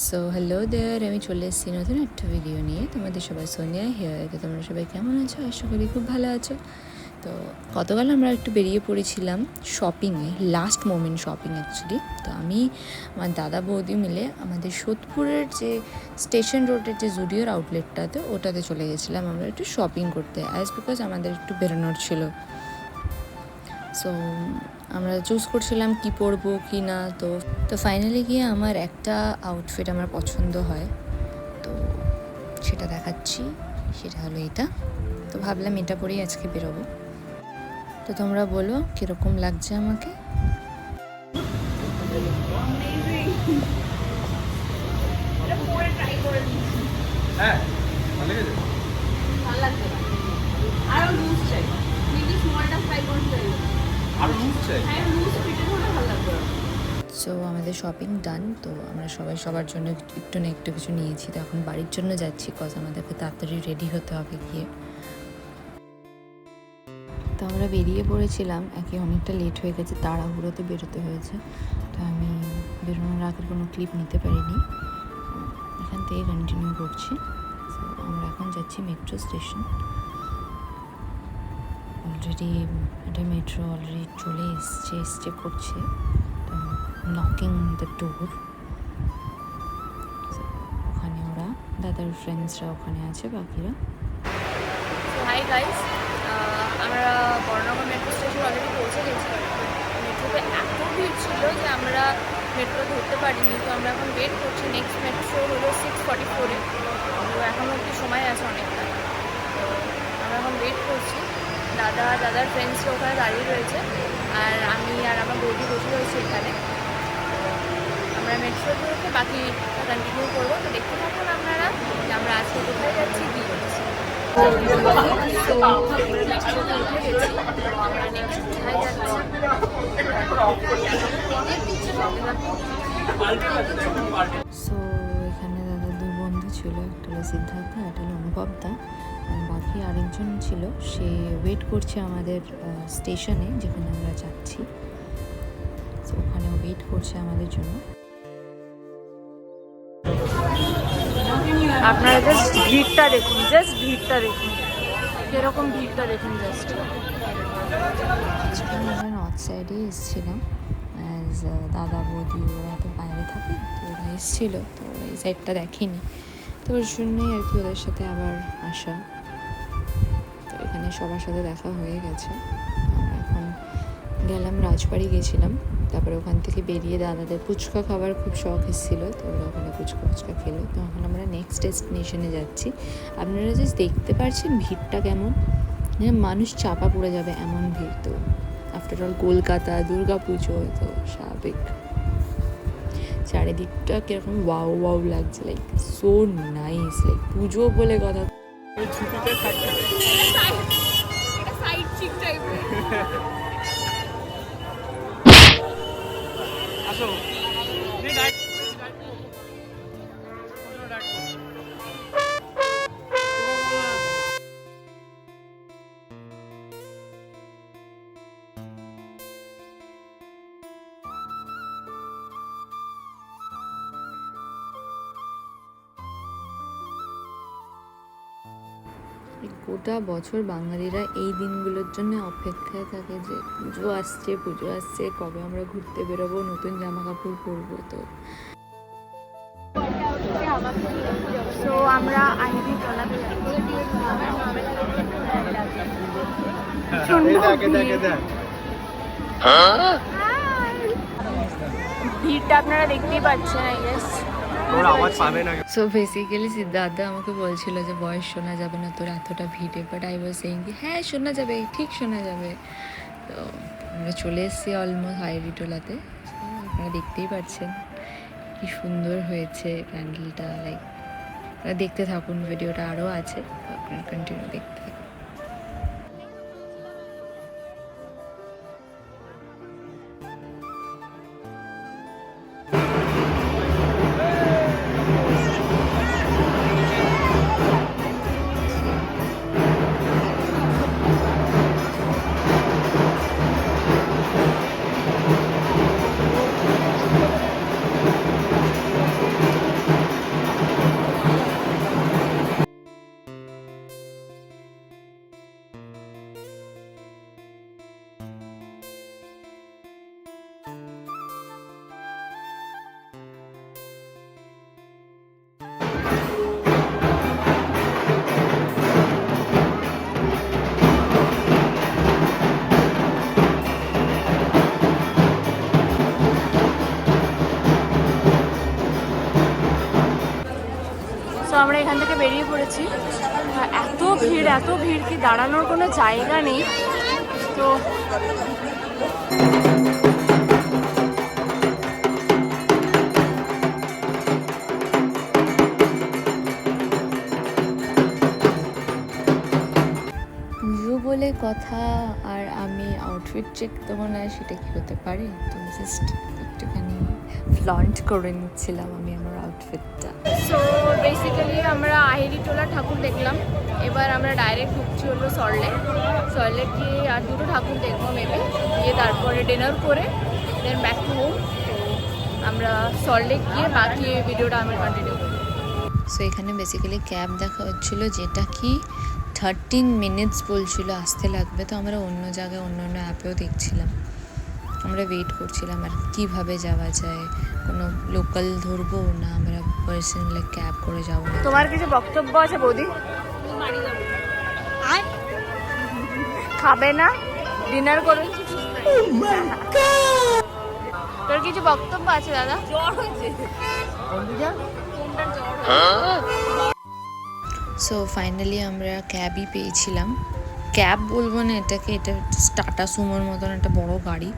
So hello দেয়ার, আমি চলে এসেছি নতুন একটা ভিডিও নিয়ে। তোমাদের সবাই সোনিয়া হিয়ার। তো তোমরা সবাই কেমন আছো? আশা করি খুব ভালো আছো। তো গতকাল আমরা একটু বেরিয়ে পড়েছিলাম শপিংয়ে, লাস্ট মোমেন্ট শপিং অ্যাকচুয়ালি। তো আমি আমার দাদা বৌদি মিলে আমাদের সোদপুরের যে স্টেশন রোডের যে জুডিওর আউটলেটটাতে ওটাতে চলে গেছিলাম আমরা একটু শপিং করতে, অ্যাজ বিকজ আমাদের একটু বেরোনোর ছিল। সো আমরা চুজ করছিলাম কি পরবো কি না। তো ফাইনালি গিয়ে আমার একটা আউটফিট আমার পছন্দ হয়, তো সেটা দেখাচ্ছি। সেটা হলো এটা। তো ভাবলাম এটা পরেই আজকে বেরোবো। তো তোমরা বলো কীরকম লাগছে আমাকে। সো আমাদের শপিং ডান। তো আমরা সবাই সবার জন্য একটু না একটু কিছু নিয়েছি। তো এখন বাড়ির জন্য যাচ্ছি, কজ আমাদেরকে তাড়াতাড়ি রেডি হতে হবে গিয়ে। তো আমরা বেরিয়ে পড়েছিলাম, একে অনেকটা লেট হয়ে গেছে, তাড়াহুড়োতে বেরোতে হয়েছে। তো আমি বেরোনোর আগের কোনো ক্লিপ নিতে পারিনি, এখান থেকে কন্টিনিউ করছি। তো আমরা এখন যাচ্ছি মেট্রো স্টেশন। অলরেডি এটা মেট্রো অলরেডি চলে এসছে করছে। তো নকিং দ্য ডোর। ওখানে ওরা দাদার ফ্রেন্ডসরা ওখানে আছে, বাকিরা। হাই গাইস, আমরা বর্ণনগর মেট্রো স্টেশন অলরেডি পৌঁছে গেছি। মেট্রোতে এত ভিড় ছিল যে আমরা মেট্রো ধরতে পারিনি। তো আমরা এখন ওয়েট করছি। নেক্সট মেট্রো হলো 6:44-এ। তো এখনও অব্দি সময় আছে অনেকটা। তো আমরা এখন ওয়েট করছি। দাদার ফ্রেন্ডসরা ওখানে দাঁড়িয়ে রয়েছে, আর আমি আর আমার বৌদি বসে রয়েছি এখানে। আমরা মেট্রো ধরে বাকি কন্টিনিউ করবো। তো দেখতে থাকুন আপনারা যে আমরা আজকে কোথায় যাচ্ছি, কী করছি। সো এখানে দাদার দুই বন্ধু ছিল, একটা হলো সিদ্ধার্থ, একটা হলো অনুভব দা। আর বাকি আরেকজন ছিল, সে ওয়েট করছে আমাদের স্টেশনে যেখানে আমরা যাচ্ছি। সো ওখানে ওয়েট করছে আমাদের জন্য। আপনারা জাস্ট ভিড়টা দেখুন, কিরকম ভিড়টা দেখুন জাস্ট। আমরা নর্থ সাইডে এসেছিলাম, অ্যাজ দাদা বৌদি ওরা তো বাইরে থাকে, তো ওরা এসেছিল, তো ওরা এই সাইডটা দেখেনি। তো ওর জন্যই আর কি ওদের সাথে আবার আসা। তো এখানে সবার সাথে দেখা হয়ে গেছে। আমরা এখন গেলাম, রাজবাড়ি গেছিলাম। তারপরে ওখান থেকে বেরিয়ে দাদাদের ফুচকা খাবার খুব শখ এসেছিলো, তো ওরা ওখানে ফুচকা খেলো। তো এখন আমরা নেক্সট ডেস্টিনেশনে যাচ্ছি। আপনারা জাস্ট দেখতে পাচ্ছেন ভিড়টা কেমন, মানুষ চাপা পড়ে যাবে এমন ভিড়। তো আফটার অল কলকাতা, দুর্গা পুজো, তো স্বাভাবিক। চারিদিকটা কিরকম ওয়াও লাগছে, লাইক সো নাইস, লাইক পুজো বলে কথা। গোটা বছর বাঙালিরা এই দিনগুলোর জন্য অপেক্ষায় থাকে যে পুজো আসছে, কবে আমরা ঘুরতে বেরোবো, নতুন জামা কাপড় পরবো। তো আমরা আইভি টলাতে ভিড়টা আপনারা দেখতেই পাচ্ছেন, I guess. So basically Siddharth আমাকে বলছিল যে ভয়েস শোনা যাবে না তোর এতটা ভিড়ে, বাট আই ওয়াজ সেইং কি হ্যাঁ শোনা যাবে, ঠিক শোনা যাবে। তো আমরা চলে এসেছি অলমোস্ট হাইভিটোলাতে। আপনারা দেখতেই পাচ্ছেন কি সুন্দর হয়েছে প্যান্ডেলটা। লাইক দেখতে থাকুন, ভিডিওটা আরও আছে, আপনারা কন্টিনিউ দেখতে থাকুন। আমরা এখান থেকে বেরিয়ে পড়েছি। এত ভিড় কি দাঁড়ানোর কোনো জায়গা নেই। তো পুজো বলে কথা আর আমি আউটফিট চেক দেবো না, সেটা কি হতে পারে? তো জাস্ট একটুখানি ফ্লন্ট করে নিচ্ছিলাম আমি আমার আউটফিটটা। সো বেসিক্যালি আমরা আহিরিটোলা ঠাকুর দেখলাম। এবার আমরা ডাইরেক্ট ঢুকছি হলো সল্টলেক গিয়ে আর দুটো ঠাকুর দেখবো মেবি, গিয়ে তারপরে ডিনার করে দেন ব্যাক টু হোম। তো আমরা সল্টলেক গিয়ে বাকি ভিডিওটা আমি কন্টিনিউ করবো। সো এখানে বেসিক্যালি ক্যাব দেখা হচ্ছিলো, যেটা কি 13 মিনিটস বলছিল আসতে লাগবে। তো আমরা অন্য জায়গায় অন্য অ্যাপেও দেখছিলাম, আমরা ওয়েট করছিলাম আর কীভাবে যাওয়া যায়, কোনো লোকাল ধরবো না আমরা পার্সোনাল ক্যাব করে যাবো। তোমার কিছু বক্তব্য আছে বৌদি? খাবে না, ডিনার করবে? তোর কিছু বক্তব্য আছে দাদা? সো ফাইনালি আমরা ক্যাবই পেয়েছিলাম। ক্যাব বলবো না এটাকে, এটা টাটা সুমোর মতন একটা বড় গাড়ি।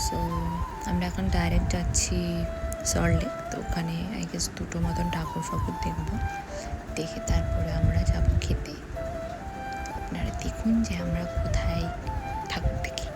সো আমরা এখন ডাইরেক্ট যাচ্ছি সল্টলেক। তো ওখানে আই গেস দুটো মতন ঠাকুর দেখবো, দেখে তারপরে আমরা যাব খেতে। তো আপনারা দেখুন যে আমরা কোথায় ঠাকুর দেখি।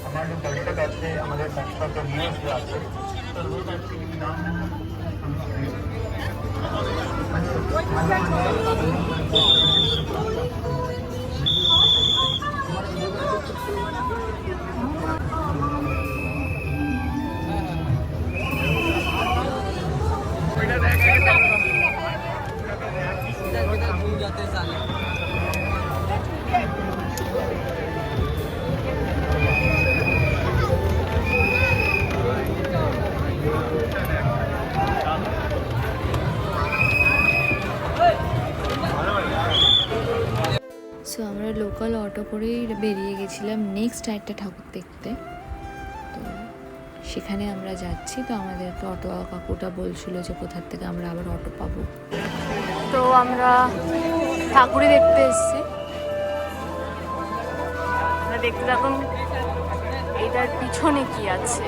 हमारे कलेक्टर करते हमारे संस्था के नियम से आते तो वो करते नाम সো আমরা লোকাল অটো করেই বেরিয়ে গেছিলাম নেক্সট একটা ঠাকুর দেখতে। তো সেখানে আমরা যাচ্ছি। তো আমাদেরকে অটো কাকুটা বলছিল যে কোথার থেকে আমরা আবার অটো পাবো। তো আমরা ঠাকুরই দেখতে এসেছি। দেখতে থাকুন এইটার পিছনে কি আছে।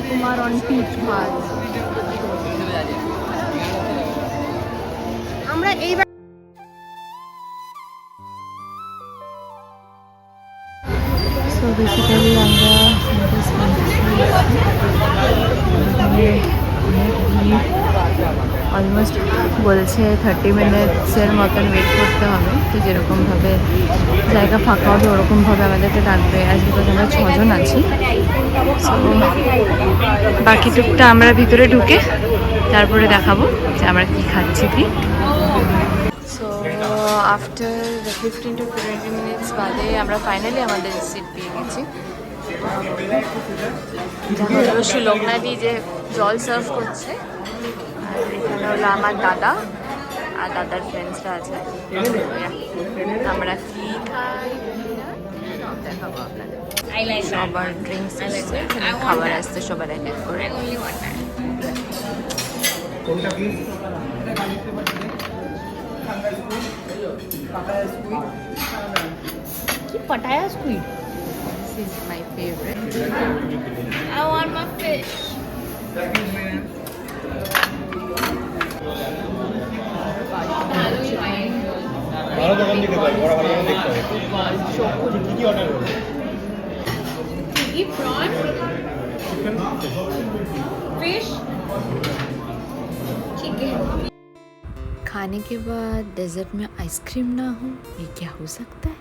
কুমার অন পিচ মাছ। আমরা এইবার সো বেসিক্যালি আমরা অলমোস্ট বলছে 30 মিনিটসের মতন ওয়েট করতে হবে। তো যেরকমভাবে জায়গা ফাঁকা হবে ওরকমভাবে আমাদেরকে ডাকবে। আজ বিকজ আমরা 6 জন আছি। সো বাকি টুকটা আমরা ভিতরে ঢুকে তারপরে দেখাবো যে আমরা কি খাচ্ছি কি। সো আফটার 15 to 20 মিনিটস বাদে আমরা ফাইনালি আমাদের সিট পেয়ে গেছি। এটা হলো সুলগ্নাদি যে জল সার্ভ করছে। আর এখানে হলো আমার দাদা আর দাদার ফ্রেন্ডসরা আছে। আমরা কি খাই দেখাবো আপনাদের। সবার ড্রিঙ্কস আসছে, খাবার আসছে সবার এক এক করে। কি Pattaya squid? This is my favorite. I want my fish. দিতে পারি, বরাবর দেখতে হবে কি কি অর্ডার করবো। টিকি প্রন फिश चिकन। खाने के बाद डेजर्ट में आइसक्रीम ना हो ये क्या हो सकता है।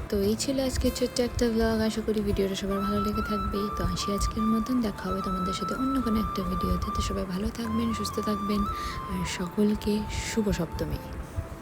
তো এই ছিল আজকে ছোট্ট একটা ব্লগ। আশা করি ভিডিওটা সবার ভালো লেগে থাকবে। তো আসি আজকের মতন, দেখা হবে তোমাদের সাথে অন্য কোনো একটা ভিডিওতে। তো সবাই ভালো থাকবেন, সুস্থ থাকবেন, আর সকলকে শুভ সপ্তমী।